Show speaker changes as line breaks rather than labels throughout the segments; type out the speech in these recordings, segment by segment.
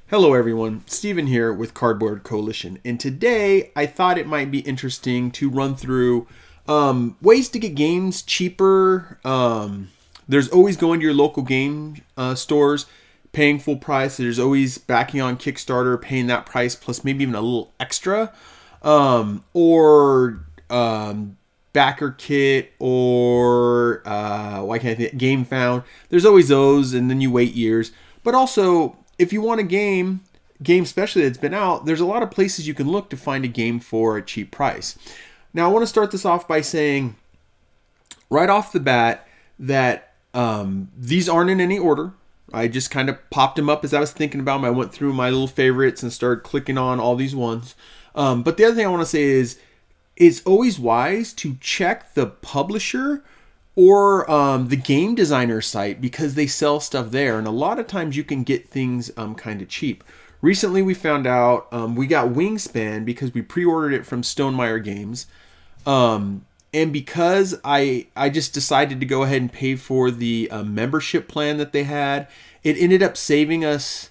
Hello everyone, Steven here with Cardboard Coalition, and today I thought it might be interesting to run through ways to get games cheaper. There's always going to your local game stores, paying full price. There's always backing on Kickstarter, paying that price plus maybe even a little extra, or backer kit, or why can't I think Game Found. There's always those, and then you wait years. But also, if you want a game especially that's been out, there's a lot of places you can look to find a game for a cheap price. Now, I want to start this off by saying right off the bat that these aren't in any order. I just kind of popped them up as I was thinking about them. I went through my little favorites and started clicking on all these ones. But the other thing I want to say is it's always wise to check the publisher or the game designer site because they sell stuff there. And a lot of times you can get things kind of cheap. Recently we found out we got Wingspan because we pre-ordered it from Stonemaier Games. And because I just decided to go ahead and pay for the membership plan that they had, it ended up saving us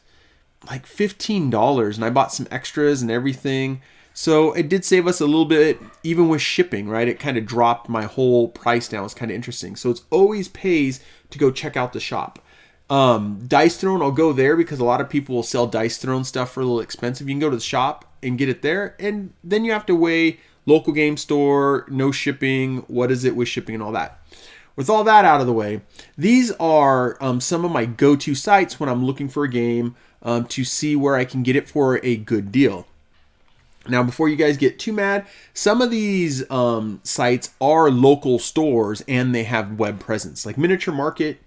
like $15, and I bought some extras and everything. So it did save us a little bit, even with shipping, right? It kind of dropped my whole price down. It's kind of interesting. So it always pays to go check out the shop. Dice Throne, I'll go there because a lot of people will sell Dice Throne stuff for a little expensive. You can go to the shop and get it there, and then you have to weigh local game store, no shipping, what is it with shipping and all that. With all that out of the way, these are some of my go-to sites when I'm looking for a game to see where I can get it for a good deal. Now, before you guys get too mad, some of these sites are local stores and they have web presence. Like Miniature Market,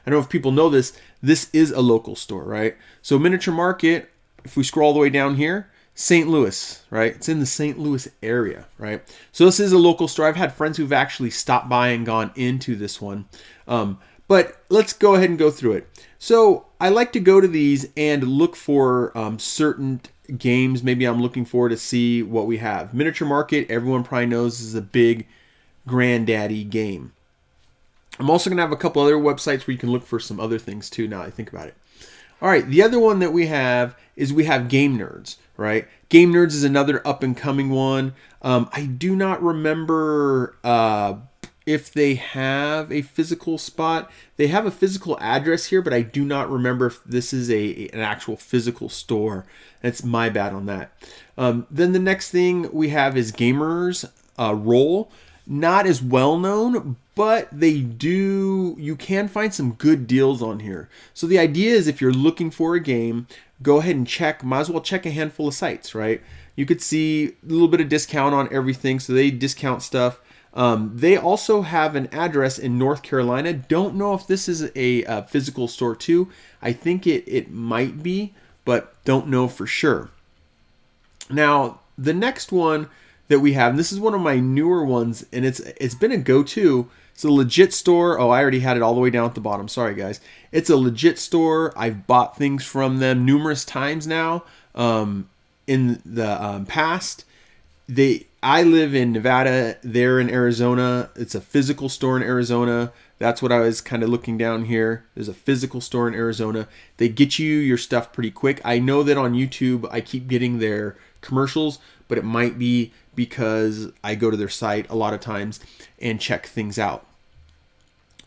I don't know if people know this, this is a local store, right? So Miniature Market, if we scroll all the way down here, St. Louis, right? It's in the St. Louis area, right? So this is a local store. I've had friends who've actually stopped by and gone into this one. But let's go ahead and go through it. So I like to go to these and look for certain games. Maybe I'm looking for to see what we have. Miniature Market, everyone probably knows, is a big granddaddy game. I'm also going to have a couple other websites where you can look for some other things too now I think about it. All right, the other one that we have is we have Game Nerds, right? Game Nerds is another up-and-coming one. I do not remember if they have a physical spot. They have a physical address here, but I do not remember if this is an actual physical store. That's my bad on that. Then the next thing we have is Gamers Roll. Not as well known, but you can find some good deals on here. So the idea is if you're looking for a game, go ahead and check, might as well check a handful of sites, right? You could see a little bit of discount on everything, so they discount stuff. They also have an address in North Carolina. Don't know if this is a physical store too. I think it might be, but don't know for sure. Now, the next one that we have, and this is one of my newer ones, and it's been a go-to. It's a legit store. Oh, I already had it all the way down at the bottom. Sorry, guys. It's a legit store. I've bought things from them numerous times now in the past. I live in Nevada. They're in Arizona. It's a physical store in Arizona. That's what I was kind of looking down here. There's a physical store in Arizona. They get you your stuff pretty quick. I know that on YouTube I keep getting their commercials, but it might be because I go to their site a lot of times and check things out.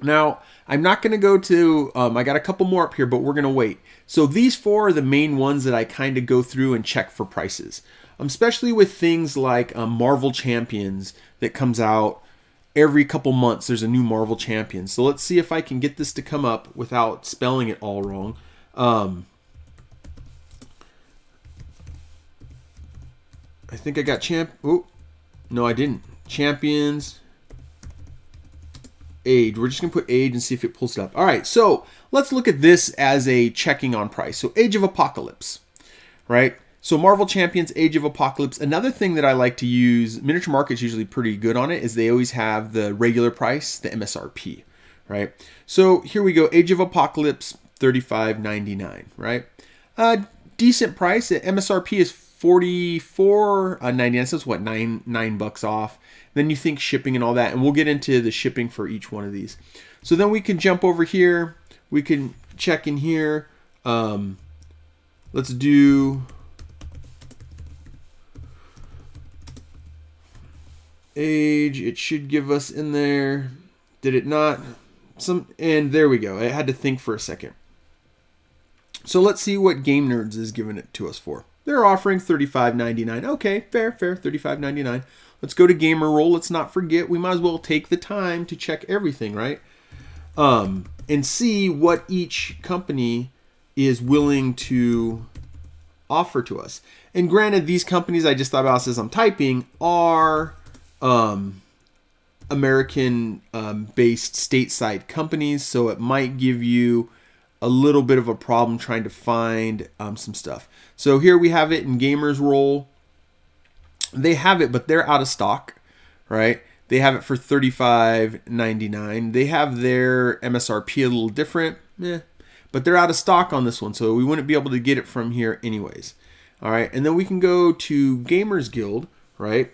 Now, I'm not going to go to, I got a couple more up here, but we're going to wait. So these four are the main ones that I kind of go through and check for prices. Especially with things like Marvel Champions that comes out every couple months. There's a new Marvel Champion. So let's see if I can get this to come up without spelling it all wrong. I think I got oh, no, I didn't. Champions. Age. We're just going to put age and see if it pulls it up. All right, so let's look at this as a checking on price. So Age of Apocalypse, right? So Marvel Champions, Age of Apocalypse. Another thing that I like to use, Miniature Market's usually pretty good on it, is they always have the regular price, the MSRP, right? So here we go. Age of Apocalypse, $35.99, right? Decent price. MSRP is $44.99. So it's what, nine bucks off. Then you think shipping and all that, and we'll get into the shipping for each one of these. So then we can jump over here. We can check in here. Let's do age. It should give us in there. Did it not? And there we go. I had to think for a second. So let's see what Game Nerds is giving it to us for. They're offering $35.99. Okay, fair, $35.99. Let's go to Gamer Roll. Let's not forget, we might as well take the time to check everything, right? And see what each company is willing to offer to us. And granted, these companies I just thought about as I'm typing are American based stateside companies, so it might give you a little bit of a problem trying to find some stuff. So here we have it in Gamers Roll. They have it, but they're out of stock, right? They have it for $35.99. They have their MSRP a little different, but they're out of stock on this one, so we wouldn't be able to get it from here anyways. All right, and then we can go to Gamers Guild, right?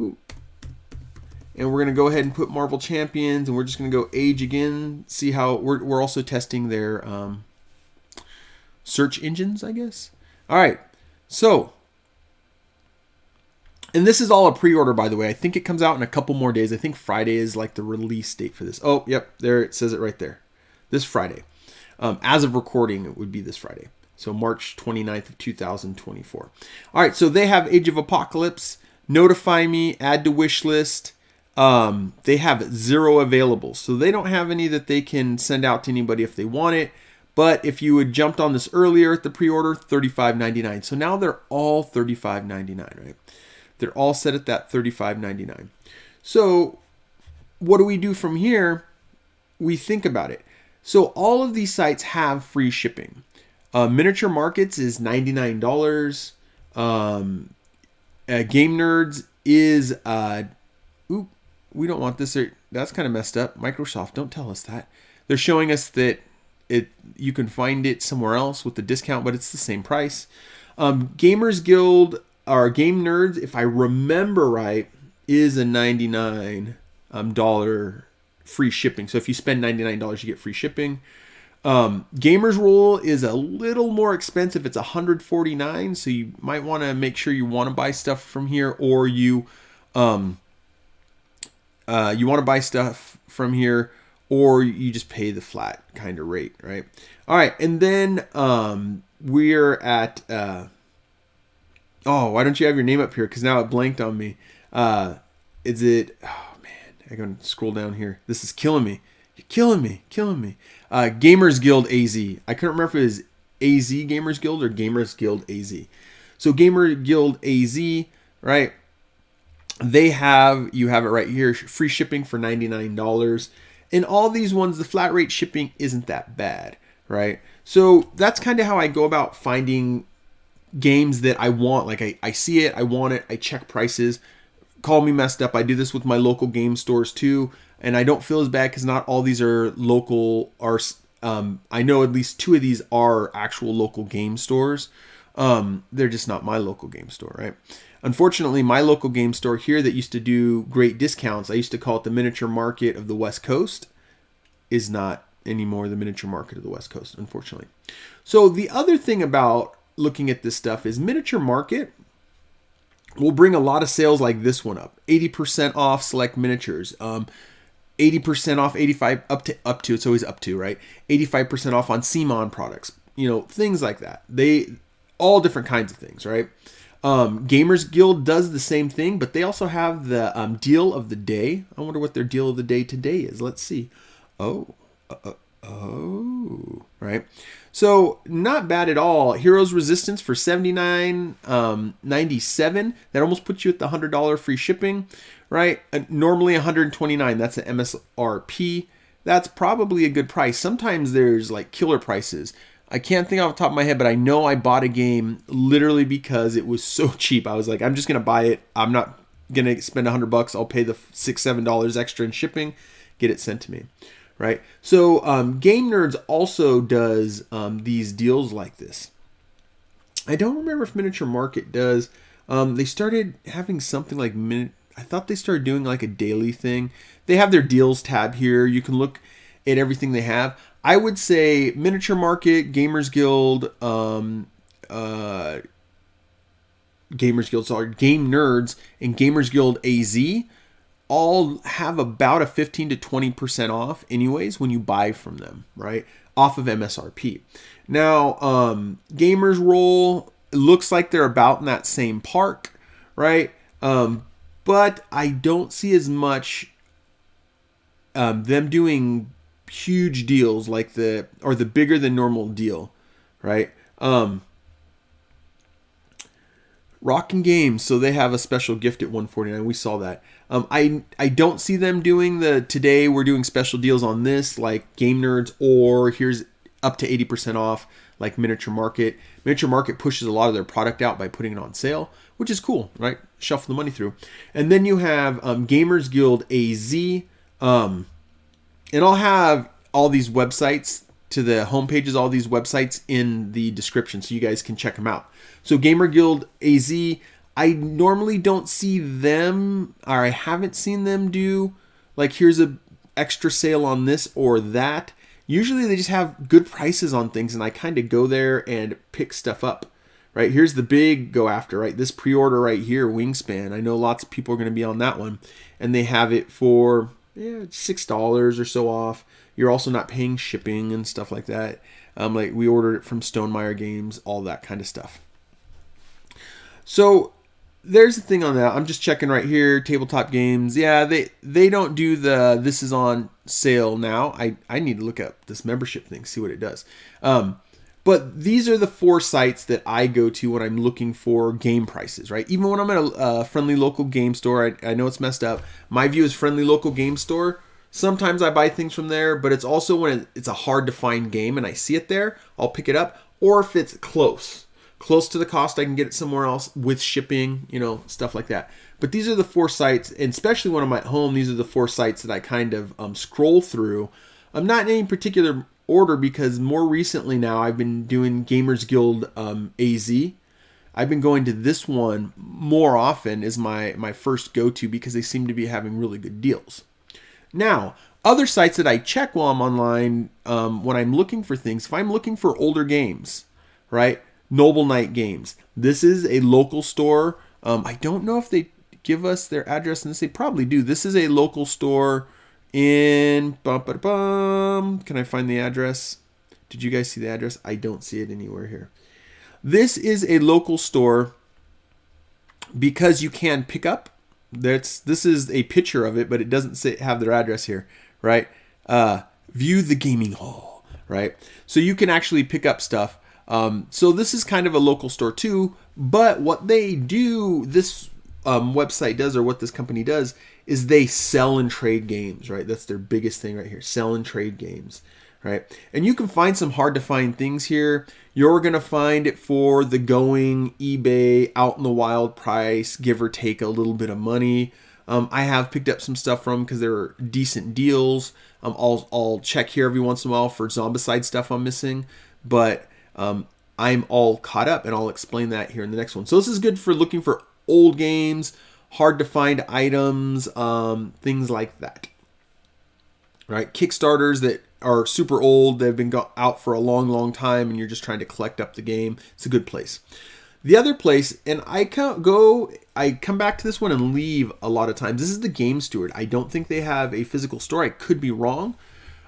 Ooh. And we're going to go ahead and put Marvel Champions, and we're just going to go age again, see how we're also testing their search engines, I guess. All right, so, and this is all a pre-order, by the way. I think it comes out in a couple more days. I think Friday is like the release date for this. Oh, yep, there it says it right there. This Friday. As of recording, it would be this Friday. So March 29th of 2024. All right, so they have Age of Apocalypse, Notify Me, Add to Wish List. They have 0 available. So they don't have any that they can send out to anybody if they want it. But if you had jumped on this earlier at the pre-order, $35.99. So now they're all $35.99, right? They're all set at that $35.99. So what do we do from here? We think about it. So all of these sites have free shipping. Miniature Markets is $99. Game Nerds is we don't want this. That's kind of messed up. Microsoft, don't tell us that. They're showing us that you can find it somewhere else with the discount, but it's the same price. Gamers Guild or Game Nerds, if I remember right, is a $99 free shipping. So if you spend $99, you get free shipping. Gamers Roll is a little more expensive. It's $149, so you might want to make sure you want to buy stuff from here, or you want to buy stuff from here, or you just pay the flat kind of rate, right? All right, and then we're at why don't you have your name up here? Because now it blanked on me. Is it? Oh man, I can scroll down here. This is killing me. You're killing me. Gamers Guild AZ. I couldn't remember if it was AZ Gamers Guild or Gamers Guild AZ. So Gamer Guild AZ, right? You have it right here. Free shipping for $99. And all these ones, the flat rate shipping isn't that bad, right? So that's kind of how I go about finding games that I want. Like I see it, I want it, I check prices. Call me messed up. I do this with my local game stores too, and I don't feel as bad because not all these are local. I know at least 2 of these are actual local game stores. They're just not my local game store, right? Unfortunately, my local game store here that used to do great discounts, I used to call it the Miniature Market of the West Coast, is not anymore the Miniature Market of the West Coast, unfortunately. So the other thing about looking at this stuff is Miniature Market will bring a lot of sales like this one up. 80% off select miniatures. 80% off, 85 up to it's always up to, right? 85% off on CMON products. Things like that. They all different kinds of things, right? Gamers Guild does the same thing, but they also have the deal of the day. I wonder what their deal of the day today is. Let's see. Right. So not bad at all. Heroes Resistance for $79.97. That almost puts you at the $100 free shipping, right? Normally $129. That's an MSRP. That's probably a good price. Sometimes there's like killer prices. I can't think off the top of my head, but I know I bought a game literally because it was so cheap. I was like, I'm just going to buy it. I'm not going to spend $100. I'll pay the $6-7 extra in shipping, get it sent to me. Right. So Game Nerds also does these deals like this. I don't remember if Miniature Market does. They started having something like I thought they started doing like a daily thing. They have their deals tab here. You can look at everything they have. I would say Miniature Market, Game Nerds, and Gamers Guild AZ all have about a 15 to 20% off anyways when you buy from them, right? Off of MSRP. Now, Gamers Roll, it looks like they're about in that same park, right? But I don't see as much them doing huge deals like the bigger than normal deal, right? Rockin' Games, so they have a special gift at $149. We saw that. I don't see them doing today we're doing special deals on this like Game Nerds, or here's up to 80% off like Miniature Market. Miniature Market pushes a lot of their product out by putting it on sale, which is cool, right? Shuffle the money through. And then you have Gamers Guild AZ. And I'll have all these websites to the homepages, all these websites in the description so you guys can check them out. So Gamer Guild AZ, I normally don't see them, or I haven't seen them do like here's a extra sale on this or that. Usually they just have good prices on things and I kind of go there and pick stuff up. Right, here's the big go after, right? This pre-order right here, Wingspan. I know lots of people are going to be on that one, and they have it for $6 or so off. You're also not paying shipping and stuff like that. Like we ordered it from Stonemaier Games, all that kind of stuff. So there's the thing on that. I'm just checking right here, Tabletop Games. Yeah, they don't do this is on sale now. I need to look up this membership thing, see what it does. But these are the 4 sites that I go to when I'm looking for game prices, right? Even when I'm at a friendly local game store, I know it's messed up. My view is friendly local game store. Sometimes I buy things from there, but it's also when it's a hard to find game and I see it there, I'll pick it up. Or if it's close to the cost, I can get it somewhere else with shipping, stuff like that. But these are the 4 sites, and especially when I'm at home, these are the 4 sites that I kind of scroll through. I'm not in any particular order because more recently now I've been doing Gamers Guild AZ. I've been going to this one more often as my first go-to because they seem to be having really good deals. Now, other sites that I check while I'm online when I'm looking for things, if I'm looking for older games, right? Noble Knight Games. This is a local store. I don't know if they give us their address, and they probably do. This is a local store in can I find the address? Did you guys see the address? I don't see it anywhere here. This is a local store because you can pick up. This is a picture of it, but it doesn't have their address here, right? View the gaming hall, right? So you can actually pick up stuff. So this is kind of a local store too, but what they do, this website does, or what this company does, is they sell and trade games, right? That's their biggest thing right here, sell and trade games, right? And you can find some hard to find things here. You're going to find it for the going eBay out in the wild price, give or take a little bit of money. I have picked up some stuff from because there are decent deals. I'll check here every once in a while for Zombicide stuff I'm missing, but I'm all caught up, and I'll explain that here in the next one. So this is good for looking for old games, hard to find items, things like that. Right? Kickstarters that are super old, they've been out for a long time, and you're just trying to collect up the game. It's a good place. The other place, and I come back to this one and leave a lot of times. This is the Game Steward. I don't think they have a physical store. I could be wrong.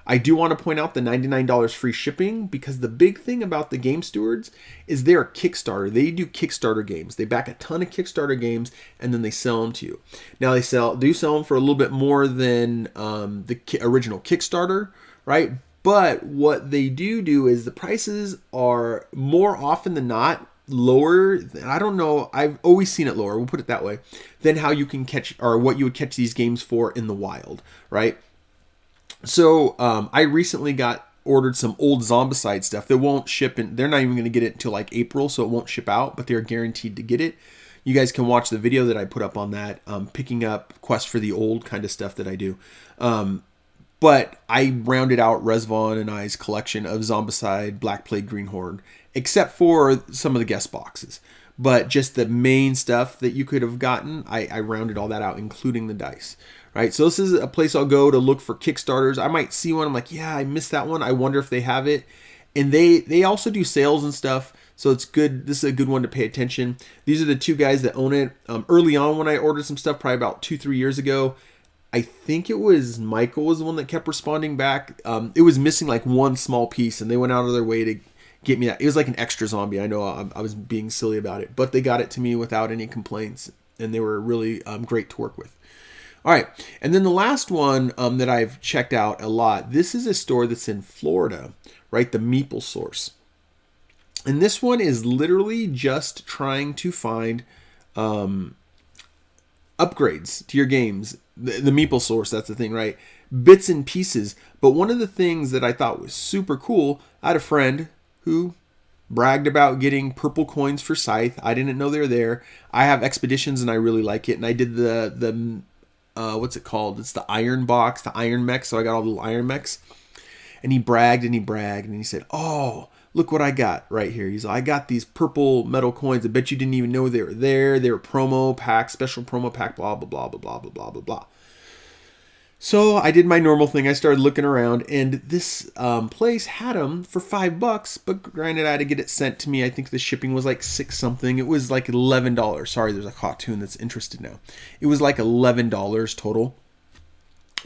I do want to point out the $99 free shipping, because the big thing about the Game Stewards is they're a Kickstarter. They do Kickstarter games. They back a ton of Kickstarter games, and then they sell them to you. Now they do sell them for a little bit more than the original Kickstarter, right? But what they do is the prices are more often than not lower. I don't know. I've always seen it lower. We'll put it that way, than how you can catch, or what you would catch these games for in the wild, right? So I recently ordered some old Zombicide stuff that won't ship, and they're not even going to get it until like April, so it won't ship out, but they're guaranteed to get it. You guys can watch the video that I put up on that, picking up Quest for the Old kind of stuff that I do. But I rounded out Resvon and I's collection of Zombicide, Black Plague, Green Horde, except for some of the guest boxes. But just the main stuff that you could have gotten, I rounded all that out, including the dice. right? So this is a place I'll go to look for Kickstarters. I might see one. I'm like, yeah, I missed that one. I wonder if they have it. And they also do sales and stuff. So it's good. This is a good one to pay attention. These are the two guys that own it. Early on when I ordered some stuff, probably about 2-3 years ago, I think it was Michael was the one that kept responding back. It was missing like one small piece, and they went out of their way to get me that. It was like an extra zombie. I know I was being silly about it, but they got it to me without any complaints, and they were really great to work with. All right, and then the last one that I've checked out a lot. This is a store that's in Florida, right? The Meeple Source. And this one is literally just trying to find upgrades to your games. The Meeple Source, that's the thing, right? Bits and pieces. But one of the things that I thought was super cool, I had a friend who bragged about getting purple coins for Scythe. I didn't know they were there. I have Expeditions and I really like it. And I did the what's it called? It's the Iron Box, the Iron Mech. So I got all the little Iron Mechs. And he bragged and he bragged and he said, oh, look what I got right here. He's like, I got these purple metal coins. I bet you didn't even know they were there. They were promo pack, special promo pack, blah, blah, blah, blah, blah, blah, blah, blah, blah. So I did my normal thing. I started looking around, and this place had them for $5. But granted, I had to get it sent to me. I think the shipping was like $6 something. It was like $11. Sorry, there's a cartoon that's interested now. It was like $11 total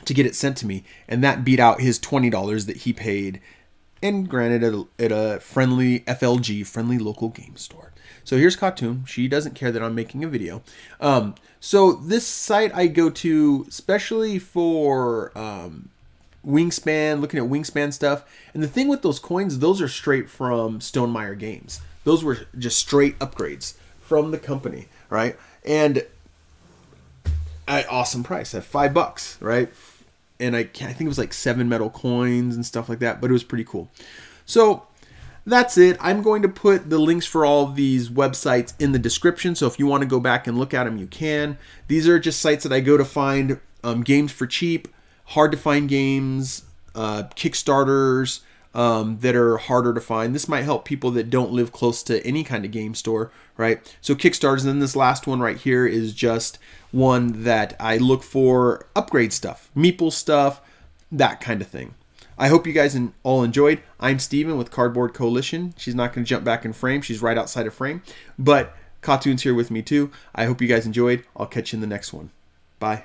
to get it sent to me, and that beat out his $20 that he paid. And granted, at a friendly FLG, friendly local game store. So here's Cartoon. She doesn't care that I'm making a video. So this site I go to especially for Wingspan, looking at Wingspan stuff. And the thing with those coins, those are straight from Stonemaier Games. Those were just straight upgrades from the company, right? And at awesome price, at $5, right? And I think it was like 7 metal coins and stuff like that, but it was pretty cool. So that's it. I'm going to put the links for all of these websites in the description. So if you want to go back and look at them, you can. These are just sites that I go to find games for cheap, hard to find games, Kickstarters that are harder to find. This might help people that don't live close to any kind of game store, right? So Kickstarters, and then this last one right here is just one that I look for upgrade stuff, Meeple stuff, that kind of thing. I hope you guys all enjoyed. I'm Steven with Cardboard Coalition. She's not going to jump back in frame. She's right outside of frame. But Cartoon's here with me too. I hope you guys enjoyed. I'll catch you in the next one. Bye.